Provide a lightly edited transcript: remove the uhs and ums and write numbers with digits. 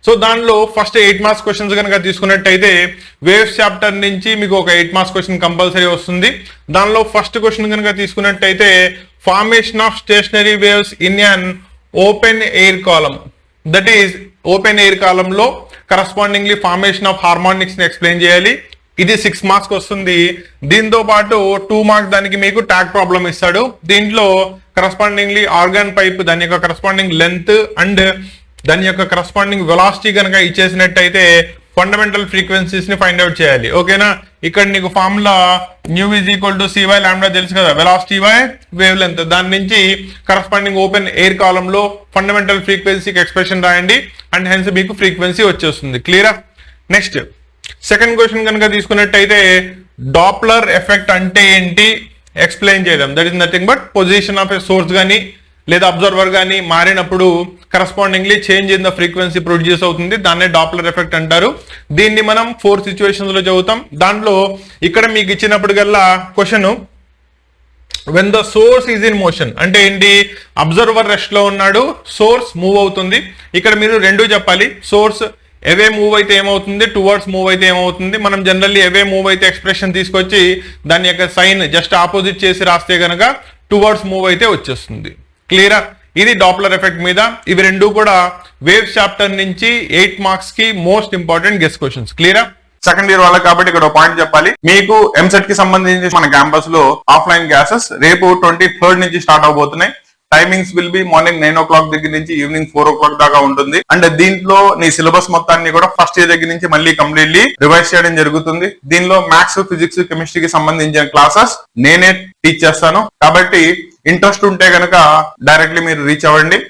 So దానిలో first 8 marks questions కనుక తీసుకున్నట్టయితే వేవ్స్ చాప్టర్ నుంచి మీకు ఒక 8 మార్క్స్ క్వశ్చన్ కంపల్సరీ వస్తుంది. దానిలో ఫస్ట్ క్వశ్చన్ కనుక తీసుకున్నట్టయితే formation of stationery waves in an open air column, that is open air column లో కరస్పాండింగ్లీ ఫార్మేషన్ ఆఫ్ హార్మోనిక్స్ ని ఎక్స్ప్లెయిన్ చేయాలి. ఇది 6 మార్క్స్ వస్తుంది. దీంతో పాటు 2 మార్క్స్ దానికి మీకు ట్యాగ్ ప్రాబ్లం ఇస్తాడు. దీంట్లో కరస్పాండింగ్లీ ఆర్గాన్ పైప్, దాని యొక్క కరస్పాండింగ్ లెంత్ అండ్ దాని యొక్క కరస్పాండింగ్ వెలాసిటీ కనుక ఇచ్చేసినట్టయితే ఫండమెంటల్ ఫ్రీక్వెన్సీస్ ని ఫైండ్ అవుట్ చేయాలి. ఓకేనా, ఇక్కడ నీకు formula new is equal to CY lambda తెలుసు కదా, వెలాసిటీ బై వేవ్ లెంత్. దాని నుంచి కరస్పాండింగ్ ఓపెన్ ఎయిర్ కాలమ్ లో ఫండమెంటల్ ఫ్రీక్వెన్సీకి ఎక్స్ప్రెషన్ రాయండి అండ్ హెన్స్ మీకు ఫ్రీక్వెన్సీ వచ్చేస్తుంది. క్లియరా? నెక్స్ట్ సెకండ్ క్వశ్చన్ కనుక తీసుకున్నట్టయితే డాప్లర్ ఎఫెక్ట్ అంటే ఏంటి ఎక్స్ప్లెయిన్ చేయడం. That is nothing but position of a source కానీ లేదా అబ్జర్వర్ కానీ మారినప్పుడు correspondingly change in the frequency produce అవుతుంది. దాన్నే డాప్లర్ ఎఫెక్ట్ అంటారు. దీన్ని మనం 4 సిచ్యువేషన్స్ లో చదువుతాం. దాంట్లో ఇక్కడ మీకు ఇచ్చినప్పటికల్లా question when the source is in motion అంటే ఏంటి, అబ్జర్వర్ రెస్ట్ లో ఉన్నాడు, సోర్స్ మూవ్ అవుతుంది. ఇక్కడ మీరు రెండు చెప్పాలి. సోర్స్ ఎవే మూవ్ అయితే ఏమవుతుంది, టువర్డ్స్ మూవ్ అయితే ఏమవుతుంది. మనం జనరల్లీ ఎవే మూవ్ అయితే ఎక్స్ప్రెషన్ తీసుకొచ్చి దాని యొక్క సైన్ జస్ట్ ఆపోజిట్ చేసి రాస్తే కనుక టువర్డ్స్ మూవ్ అయితే వచ్చేస్తుంది. క్లియరా? ఇది డాప్లర్ ఎఫెక్ట్ మీద. ఇవి రెండు కూడా వేవ్స్ చాప్టర్ నుంచి 8 మార్క్స్ కి మోస్ట్ ఇంపార్టెంట్ గెస్ క్వశ్చన్స్. క్లియరా? సెకండ్ ఇయర్ వాళ్ళకి కాబట్టి ఇక్కడ పాయింట్ చెప్పాలి. మీకు ఎంసెట్ కి సంబంధించి మన క్యాంపస్ లో ఆఫ్లైన్ క్లాసెస్ రేపు 23rd నుంచి స్టార్ట్ అవబోతున్నాయి. Timings will be morning 9 o'clock దగ్గర నుంచి ఈవినింగ్ 4 o'clock దాకా ఉంటుంది. అండ్ దీంట్లో నీ సిలబస్ మొత్తాన్ని కూడా ఫస్ట్ ఇయర్ దగ్గర నుంచి మళ్ళీ కంప్లీట్లీ రివైజ్ చేయడం జరుగుతుంది. దీనిలో మ్యాథ్స్, ఫిజిక్స్, కెమిస్ట్రీకి సంబంధించిన క్లాసెస్ నేనే టీచ్ చేస్తాను. కాబట్టి ఇంట్రెస్ట్ ఉంటే కనుక డైరెక్ట్లీ మీరు రీచ్ అవ్వండి.